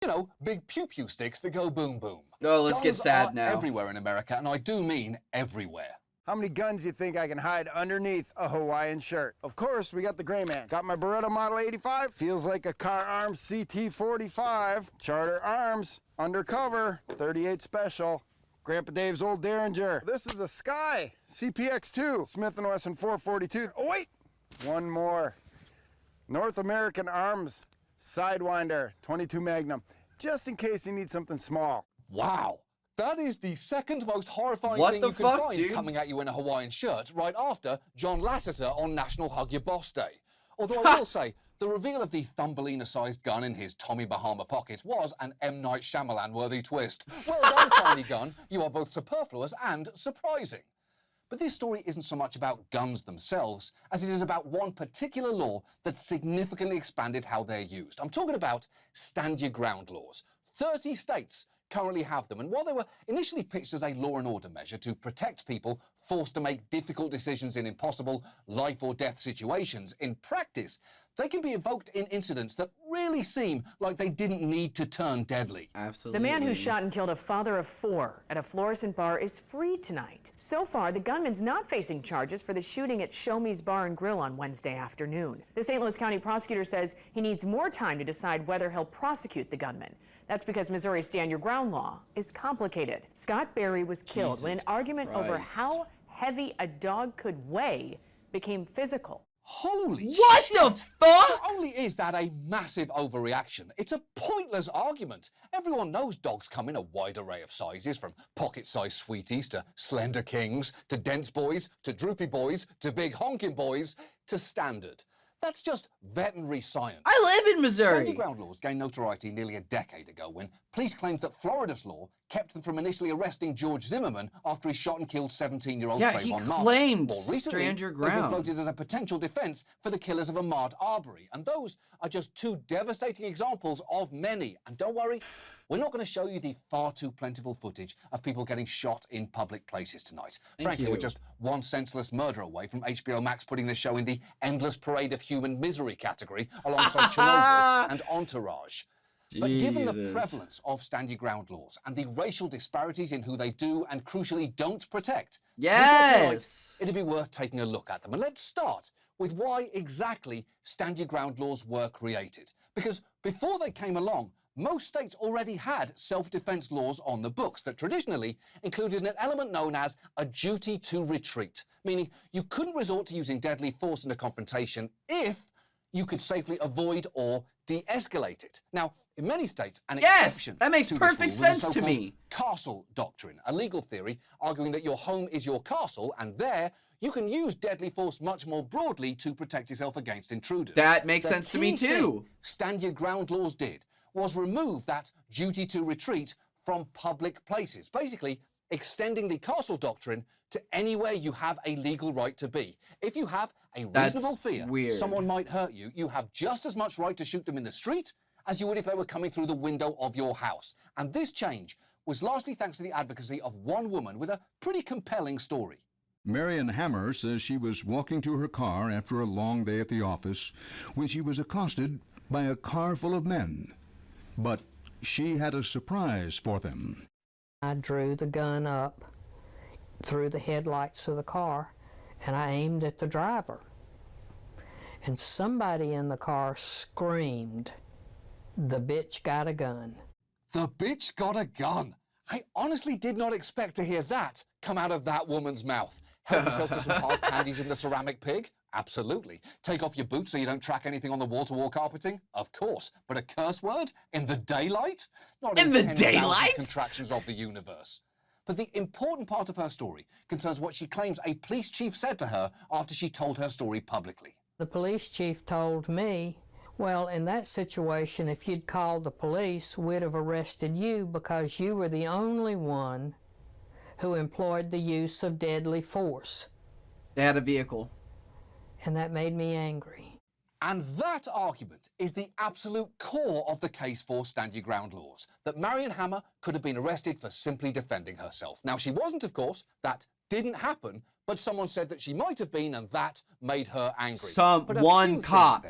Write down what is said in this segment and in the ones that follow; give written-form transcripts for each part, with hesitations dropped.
You know, big pew-pew sticks that go boom-boom. Oh, let's get sad Guns now. are everywhere in America, and I do mean everywhere. How many guns do you think I can hide underneath a Hawaiian shirt? Of course, we got the gray man. Got my Beretta Model 85. Feels like a Car Arms CT-45. Charter Arms, undercover, 38 Special. Grandpa Dave's old Derringer. This is a Sky CPX-2, Smith & Wesson 442. Oh, wait, one more. North American Arms Sidewinder, 22 Magnum, just in case you need something small. Wow. That is the second most horrifying What thing the you can fuck, find dude? coming at you in a Hawaiian shirt right after John Lasseter on National Hug Your Boss Day. Although I will say, the reveal of the Thumbelina-sized gun in his Tommy Bahama pocket was an M. Night Shyamalan-worthy twist. Well done, tiny gun. You are both superfluous and surprising. But this story isn't so much about guns themselves as it is about one particular law that significantly expanded how they're used. I'm talking about stand your ground laws. 30 states currently have them, and while they were initially pitched as a law and order measure to protect people forced to make difficult decisions in impossible life or death situations, in practice, they can be invoked in incidents that really seem like they didn't need to turn deadly. Absolutely. The man who shot and killed a father of 4 at a Florissant bar is free tonight. So far, the gunman's not facing charges for the shooting at Show Me's Bar and Grill on Wednesday afternoon. The St. Louis County prosecutor says he needs more time to decide whether he'll prosecute the gunman. That's because Missouri's Stand Your Ground law is complicated. Scott Berry was killed when an argument over how heavy a dog could weigh became physical. Holy What shit! the fuck? Not only is that a massive overreaction, it's a pointless argument. Everyone knows dogs come in a wide array of sizes, from pocket-sized sweeties to slender kings, to dense boys, to droopy boys, to big honking boys, to standard. That's just veterinary science. I live in Missouri. Stand your ground laws gained notoriety nearly a decade ago when police claimed that Florida's law kept them from initially arresting George Zimmerman after he shot and killed 17-year-old Yeah, Trayvon he Martin. claimed More recently, stand your they've been ground. floated as a potential defense for the killers of Ahmaud Arbery. And those are just 2 devastating examples of many. And don't worry, we're not going to show you the far too plentiful footage of people getting shot in public places tonight. Frankly, you. we're just one senseless murder away from HBO Max putting this show in the endless parade of human misery category alongside Chernobyl and Entourage. But given the Jesus. prevalence of stand your ground laws and the racial disparities in who they do and crucially don't protect, we thought tonight Yes. it'd be worth taking a look at them. And let's start with why exactly stand your ground laws were created. Because before they came along, most states already had self-defense laws on the books that traditionally included an element known as a duty to retreat, meaning you couldn't resort to using deadly force in a confrontation if you could safely avoid or de-escalate it. Now, in many states, an exception that makes to this rule perfect was the sense to so-called me. castle doctrine, a legal theory arguing that your home is your castle, and there you can use deadly force much more broadly to protect yourself against intruders. That makes The sense to me key too. thing stand your ground laws did was remove that duty to retreat from public places, basically extending the castle doctrine to anywhere you have a legal right to be. If you have a reasonable fear weird. someone might hurt you, you have just as much right to shoot them in the street as you would if they were coming through the window of your house. And this change was largely thanks to the advocacy of one woman with a pretty compelling story. Marion Hammer says she was walking to her car after a long day at the office when she was accosted by a car full of men. But she had a surprise for them. I drew the gun up through the headlights of the car and I aimed at the driver. And somebody in the car screamed, "The bitch got a gun." The bitch got a gun. I honestly did not expect to hear that come out of that woman's mouth. Help yourself to some hard candies in the ceramic pig? Absolutely. Take off your boots so you don't track anything on the wall-to-wall carpeting? Of course. But a curse word? In the daylight? Not In the 10,000 daylight? contractions of the universe. But the important part of her story concerns what she claims a police chief said to her after she told her story publicly. The police chief told me, "Well, in that situation, if you'd called the police, we'd have arrested you because you were the only one who employed the use of deadly force." They had a vehicle. And that made me angry. And that argument is the absolute core of the case for stand your ground laws, that Marion Hammer could have been arrested for simply defending herself. Now, she wasn't, of course. That didn't happen, but someone said that she might have been, and that made her angry. One cop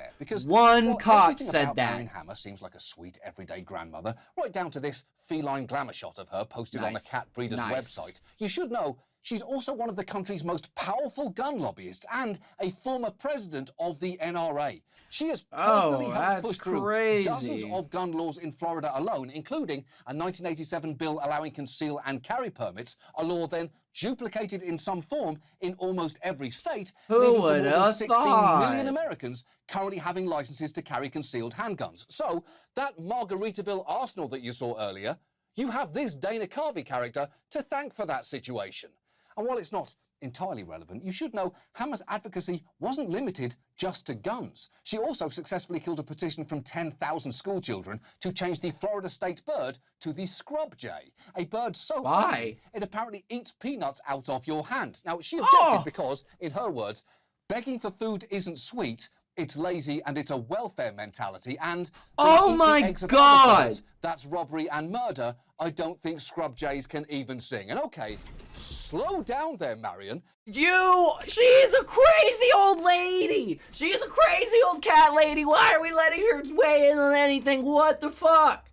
said about that. Marion Hammer seems like a sweet, everyday grandmother, right down to this feline glamour shot of her posted on the cat breeder's website. You should know she's also one of the country's most powerful gun lobbyists and a former president of the NRA. She has personally helped push through dozens of gun laws in Florida alone, including a 1987 bill allowing conceal and carry permits, a law then duplicated in some form in almost every state, leading to more than 16 million Americans currently having licenses to carry concealed handguns. So, that Margaritaville arsenal that you saw earlier, you have this Dana Carvey character to thank for that situation. And while it's not entirely relevant, you should know Hammer's advocacy wasn't limited just to guns. She also successfully killed a petition from 10,000 schoolchildren to change the Florida state bird to the scrub jay, a bird so hungry it apparently eats peanuts out of your hand. Now, she objected because, in her words, begging for food isn't sweet, it's lazy, and it's a welfare mentality, and oh my God, that's robbery and murder. I don't think scrub jays can even sing. And okay, slow down there, Marion. She's a crazy old lady. She's a crazy old cat lady. Why are we letting her weigh in on anything? What the fuck?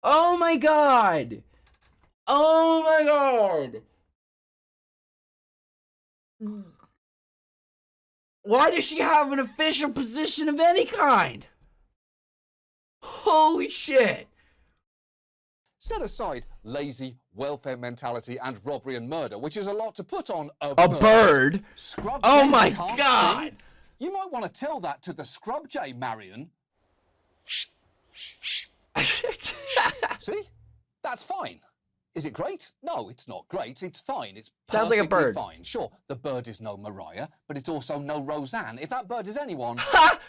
Oh my God. Oh my God. Why does she have an official position of any kind? Holy shit. Set aside lazy, welfare mentality, and robbery and murder, which is a lot to put on a bird. Scrub oh jays my can't God. sing. You might want to tell that to the scrub jay, Marion. See? That's fine. Is it great? No, it's not great. It's fine. It's sounds like a bird. Fine. Sure, the bird is no Mariah, but it's also no Roseanne. If that bird is anyone,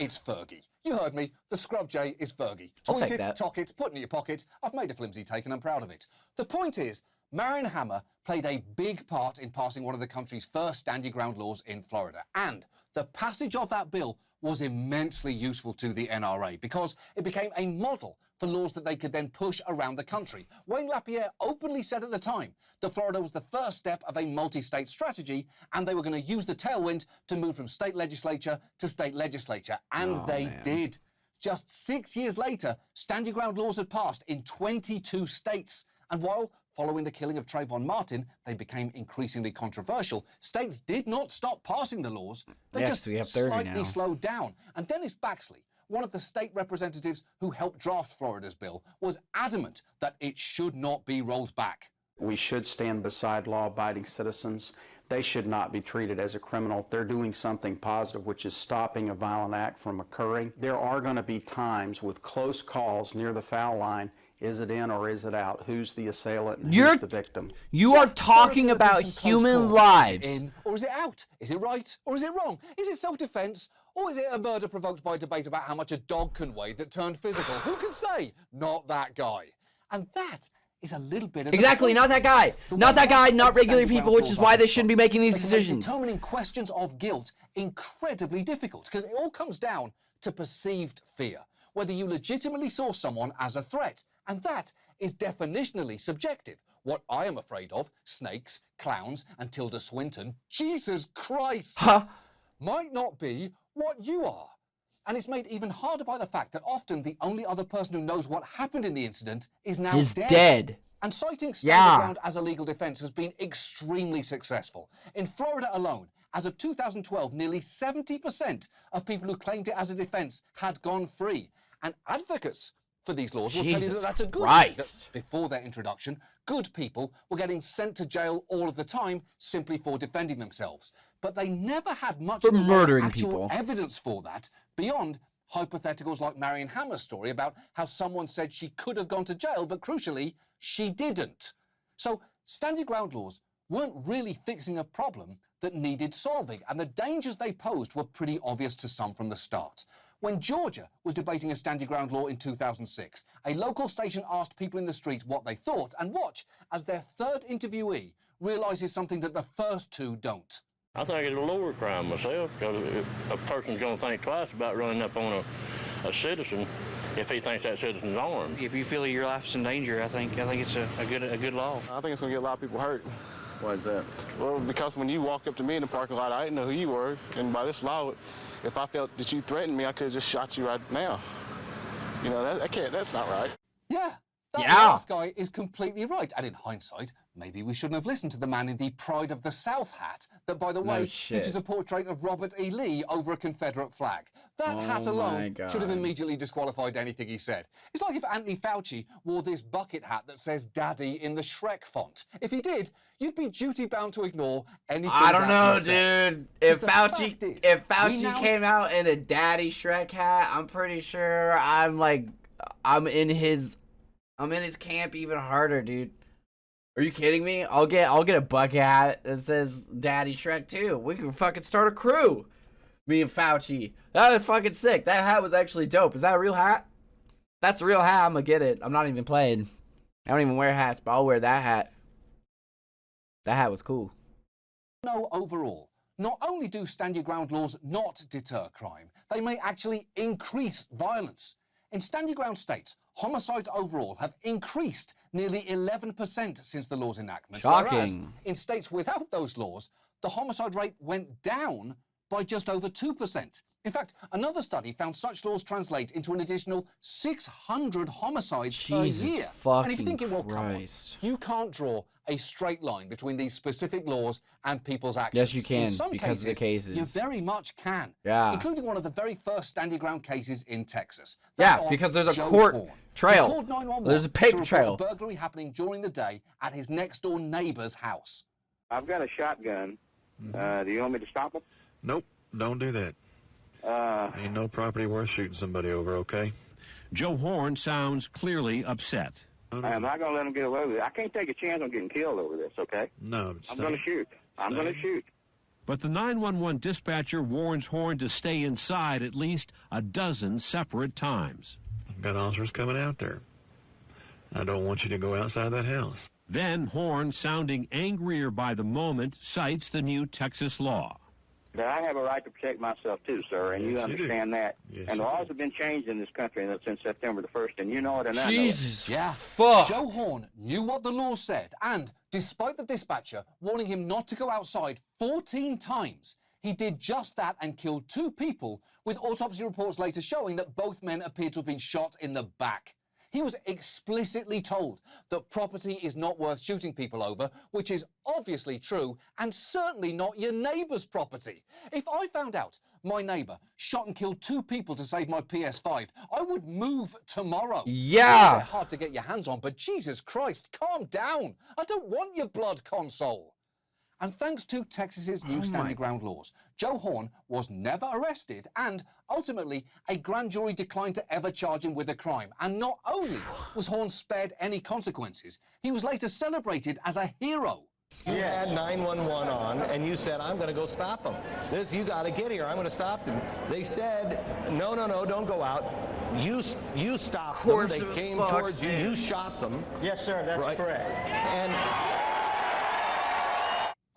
it's Fergie. You heard me. The scrub jay is Fergie. Tweet it, talk it, put it in your pocket. I've made a flimsy take and I'm proud of it. The point is, Marion Hammer played a big part in passing one of the country's first stand your ground laws in Florida. And the passage of that bill was immensely useful to the NRA because it became a model for laws that they could then push around the country. Wayne LaPierre openly said at the time that Florida was the first step of a multi-state strategy and they were going to use the tailwind to move from state legislature to state legislature. And they did. Just 6 years later, stand your ground laws had passed in 22 states. And while following the killing of Trayvon Martin, they became increasingly controversial, states did not stop passing the laws. They just slightly slowed down. And Dennis Baxley, one of the state representatives who helped draft Florida's bill, was adamant that it should not be rolled back. We should stand beside law-abiding citizens. They should not be treated as a criminal. They're doing something positive, which is stopping a violent act from occurring. There are going to be times with close calls near the foul line. Is it in or is it out? Who's the assailant and who's the victim? You are talking about human lives. Is it in or is it out? Is it right or is it wrong? Is it self-defense? Or is it a murder provoked by debate about how much a dog can weigh that turned physical? Who can say? Not that guy. And that is a little bit of exactly, not that guy. Not that guy, not regular people, which is why they shouldn't be making these decisions. Determining questions of guilt incredibly difficult because it all comes down to perceived fear. Whether you legitimately saw someone as a threat. And that is definitionally subjective. What I am afraid of, snakes, clowns, and Tilda Swinton, Jesus Christ, might not be what you are. And it's made even harder by the fact that often the only other person who knows what happened in the incident is now dead. And citing stand your ground as a legal defense has been extremely successful. In Florida alone, as of 2012, nearly 70% of people who claimed it as a defense had gone free. And advocates for these laws will tell you that that's a good thing. That before their introduction, good people were getting sent to jail all of the time simply for defending themselves. But they never had much actual evidence for that beyond hypotheticals like Marion Hammer's story about how someone said she could have gone to jail, but crucially, she didn't. So stand your ground laws weren't really fixing a problem that needed solving, and the dangers they posed were pretty obvious to some from the start. When Georgia was debating a stand your ground law in 2006, a local station asked people in the streets what they thought, and watch as their third interviewee realizes something that the first two don't. I think it's a lower crime myself, because a person's going to think twice about running up on a citizen if he thinks that citizen's armed. If you feel your life's in danger, I think it's a good law. I think it's going to get a lot of people hurt. Why is that? Well, because when you walk up to me in the parking lot, I didn't know who you were, and by this law, if I felt that you threatened me, I could have just shot you right now. You know, that's not right. Yeah, that Yeah. last guy is completely right. And in hindsight, maybe we shouldn't have listened to the man in the Pride of the South hat that, by the way, shit. features a portrait of Robert E. Lee over a Confederate flag. That hat Oh my alone should have God. immediately disqualified anything he said. It's like if Anthony Fauci wore this bucket hat that says Daddy in the Shrek font. If he did, you'd be duty-bound to ignore anything I don't that know, he said. dude. If the fact Fauci is, if we Fauci now- came out in a Daddy Shrek hat, I'm pretty sure I'm in his camp even harder, dude. Are you kidding me? I'll get a bucket hat that says Daddy Shrek too. We can fucking start a crew. Me and Fauci. That was fucking sick. That hat was actually dope. Is that a real hat? That's a real hat. I'm gonna get it. I'm not even playing. I don't even wear hats, but I'll wear that hat. That hat was cool. No, overall, not only do stand your ground laws not deter crime, they may actually increase violence. In stand your ground states, homicides overall have increased nearly 11% since the law's enactment. Whereas Shocking. in states without those laws, the homicide rate went down by just over 2%. In fact, another study found such laws translate into an additional 600 homicides per Jesus year. And if you're thinking, well, come on, Christ. you can't draw a straight line between these specific laws and people's actions. Yes, you can, In some because of the cases. You very much can. Yeah. Including one of the very first stand your ground cases in Texas. Yeah, That of because there's a Joe court Horn. trail. He called 911 There's a to paper report trail. a burglary happening during the day at his next door neighbor's house. I've got a shotgun. Do you want me to stop him? Nope, don't do that. Ain't no property worth shooting somebody over, okay? Joe Horn sounds clearly upset. I'm not going to let him get away with it. I can't take a chance on getting killed over this, okay? No. I'm going to shoot. I'm going to shoot. But the 911 dispatcher warns Horn to stay inside at least a dozen separate times. I've got officers coming out there. I don't want you to go outside that house. Then Horn, sounding angrier by the moment, cites the new Texas law. But I have a right to protect myself too, sir, and you understand that. Yes, and the you laws have been changed in this country since September the 1st, and you know it and I know it. Jesus. Yeah. Fuck. Joe Horn knew what the law said, and despite the dispatcher warning him not to go outside 14 times, he did just that and killed 2 people, with autopsy reports later showing that both men appeared to have been shot in the back. He was explicitly told that property is not worth shooting people over, which is obviously true, and certainly not your neighbour's property. If I found out my neighbour shot and killed 2 people to save my PS5, I would move tomorrow. Yeah. It's a bit hard to get your hands on, but Jesus Christ, calm down. I don't want your blood console. And thanks to Texas's new stand your ground laws, Joe Horn was never arrested, and ultimately a grand jury declined to ever charge him with a crime. And not only was Horn spared any consequences, he was later celebrated as a hero. You had 911 on, and you said, I'm going to go stop them. You got to get here. I'm going to stop them. They said, no, don't go out. You stopped them. course They it was came Fox towards you. You News. shot them. Yes, sir, that's Right. correct. And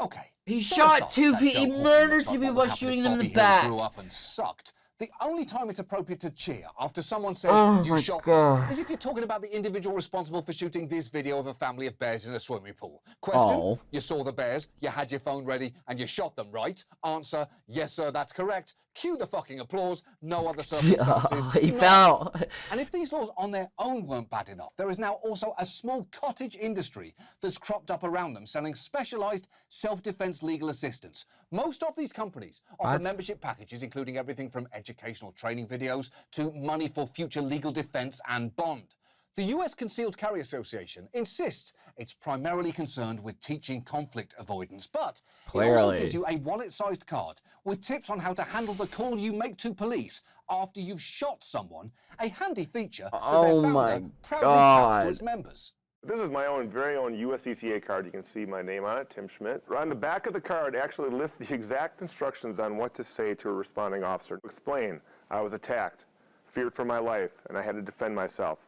Okay. He set shot aside 2 that people. Joe He Horn murdered looks 2 like people what by happened shooting if them in the Bobby Hill back. grew up and sucked. The only time it's appropriate to cheer after someone says Oh you my shot God. them is if you're talking about the individual responsible for shooting this video of a family of bears in a swimming pool. Question, Oh. you saw the bears, you had your phone ready, and you shot them, right? Answer, yes, sir, that's correct. Cue the fucking applause. No other circumstances. He No. fell. And if these laws on their own weren't bad enough, there is now also a small cottage industry that's cropped up around them selling specialized self-defense legal assistance. Most of these companies offer What? membership packages including everything from educational training videos to money for future legal defense and bond. The US Concealed Carry Association insists it's primarily concerned with teaching conflict avoidance, but it also Clearly. gives you a wallet-sized card with tips on how to handle the call you make to police after you've shot someone, a handy feature that Oh their my founder proudly touts to God. its members. This is my very own USCCA card. You can see my name on it, Tim Schmidt. On the back of the card actually lists the exact instructions on what to say to a responding officer. Explain, I was attacked, feared for my life, and I had to defend myself.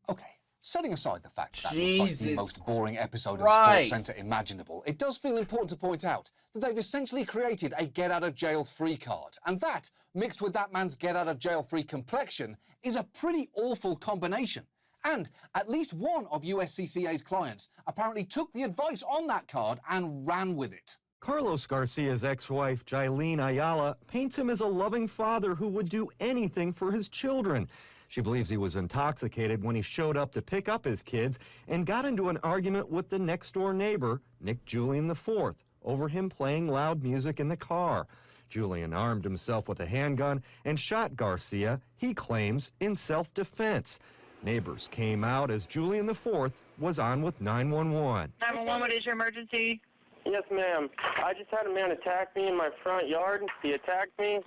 Okay, Setting aside the fact that looks like the most boring episode of Christ. Sports Center imaginable, it does feel important to point out that they've essentially created a get-out-of-jail-free card. And that, mixed with that man's get-out-of-jail-free complexion, is a pretty awful combination. And at least one of USCCA's clients apparently took the advice on that card and ran with it. Carlos Garcia's ex-wife, Jailene Ayala, paints him as a loving father who would do anything for his children. She believes he was intoxicated when he showed up to pick up his kids and got into an argument with the next-door neighbor, Nick Julian IV, over him playing loud music in the car. Julian armed himself with a handgun and shot Garcia, he claims, in self-defense. Neighbors came out as Julian IV was on with 911. 911, what is your emergency? Yes, ma'am. I just had a man attack me in my front yard. He attacked me,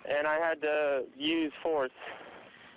and I had to use force.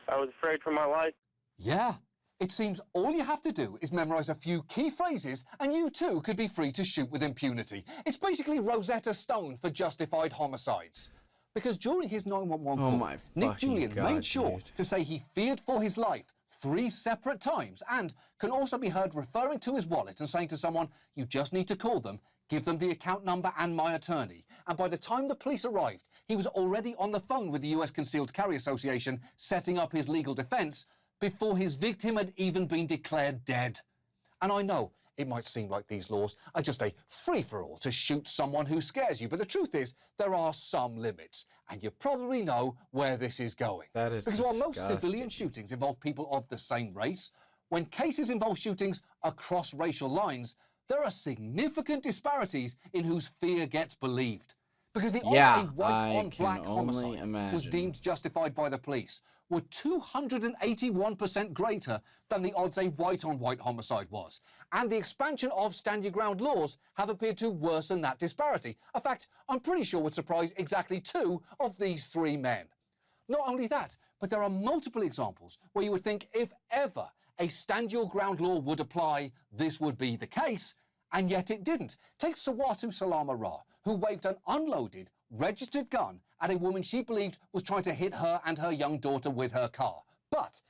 I was afraid for my life. Yeah, it seems all you have to do is memorize a few key phrases and you too could be free to shoot with impunity. It's basically Rosetta Stone for justified homicides. Because during his 911 call, Nick Julian made sure to say he feared for his life 3 separate times and can also be heard referring to his wallet and saying to someone, you just need to call them, give them the account number and my attorney. And by the time the police arrived, he was already on the phone with the US Concealed Carry Association setting up his legal defense before his victim had even been declared dead. And I know it might seem like these laws are just a free-for-all to shoot someone who scares you, but the truth is there are some limits, and you probably know where this is going. That is because while most disgusting. civilian shootings involve people of the same race, when cases involve shootings across racial lines, there are significant disparities in whose fear gets believed. Because the odds a white-on-black homicide was deemed justified by the police were 281% greater than the odds a white-on-white homicide was. And the expansion of stand-your-ground laws have appeared to worsen that disparity. A fact I'm pretty sure would surprise exactly 2 of these 3 men. Not only that, but there are multiple examples where you would think if ever a stand-your-ground law would apply, this would be the case, and yet it didn't. Take Sawatu Salama Ra, who waved an unloaded, registered gun at a woman she believed was trying to hit her and her young daughter with her car. But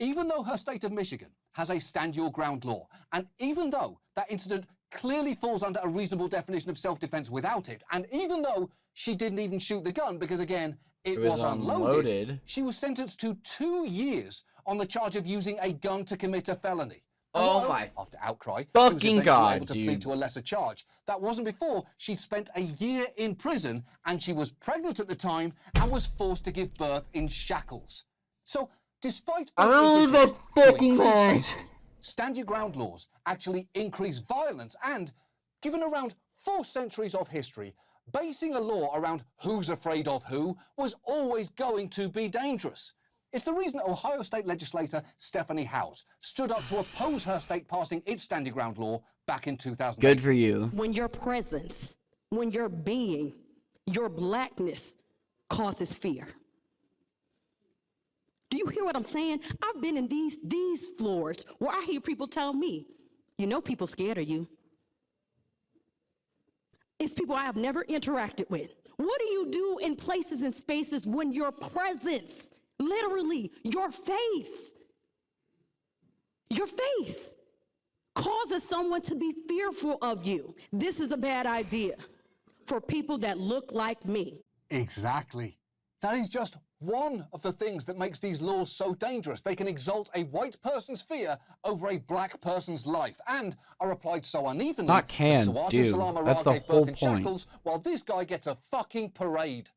even though her state of Michigan has a stand-your-ground law, and even though that incident clearly falls under a reasonable definition of self-defense without it, and even though she didn't even shoot the gun because, again, it was unloaded, she was sentenced to 2 years on the charge of using a gun to commit a felony. Oh my After outcry, fucking she was God, able to plead to a lesser charge. That wasn't before she'd spent a year in prison and she was pregnant at the time and was forced to give birth in shackles. So, despite being introduced to stand-your-ground laws actually increase violence and, given around 4 centuries of history, basing a law around who's afraid of who was always going to be dangerous. It's the reason Ohio State legislator Stephanie Howes stood up to oppose her state passing its stand-your-ground law back in 2008. Good for you. When your presence, when your being, your blackness causes fear. Do you hear what I'm saying? I've been in these floors where I hear people tell me, you know people scared of you. It's people I have never interacted with. What do you do in places and spaces when your presence, literally your face causes someone to be fearful of you? This is a bad idea for people that look like me. Exactly. That is just one of the things that makes these laws so dangerous. They can exalt a white person's fear over a black person's life and are applied so unevenly. Not can, dude. That's the whole point. Shackles, while this guy gets a fucking parade.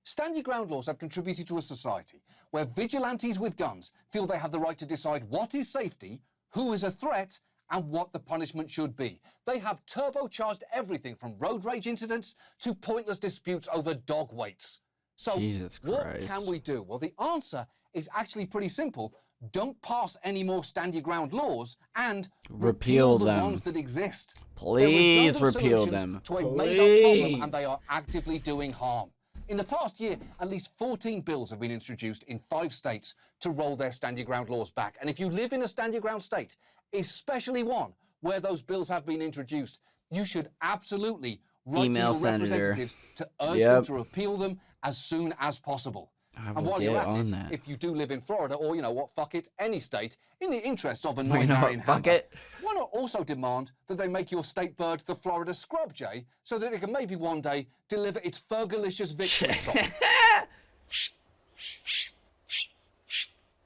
Stand-your-ground laws have contributed to a society where vigilantes with guns feel they have the right to decide what is safety, who is a threat, and what the punishment should be. They have turbocharged everything from road rage incidents to pointless disputes over dog weights. So what can we do? Well, the answer is actually pretty simple. Don't pass any more stand-your-ground laws and repeal the ones that exist. Please repeal them. To a made-up problem, and they are actively doing harm. In the past year, at least 14 bills have been introduced in 5 states to roll their stand-your-ground laws back. And if you live in a stand-your-ground state, especially one where those bills have been introduced, you should absolutely write to your representatives to urge them to repeal them as soon as possible. And while you're at it, if you do live in Florida, or you know what, fuck it, any state, in the interest of a non-marrying hammer, why not also demand that they make your state bird the Florida scrub jay, so that it can maybe one day deliver its Fergalicious victory song?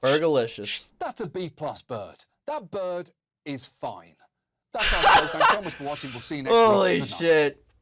Fergalicious. That's a B+ bird. That bird is fine. That's our show. Thanks so much for watching. We'll see you next week. Holy shit.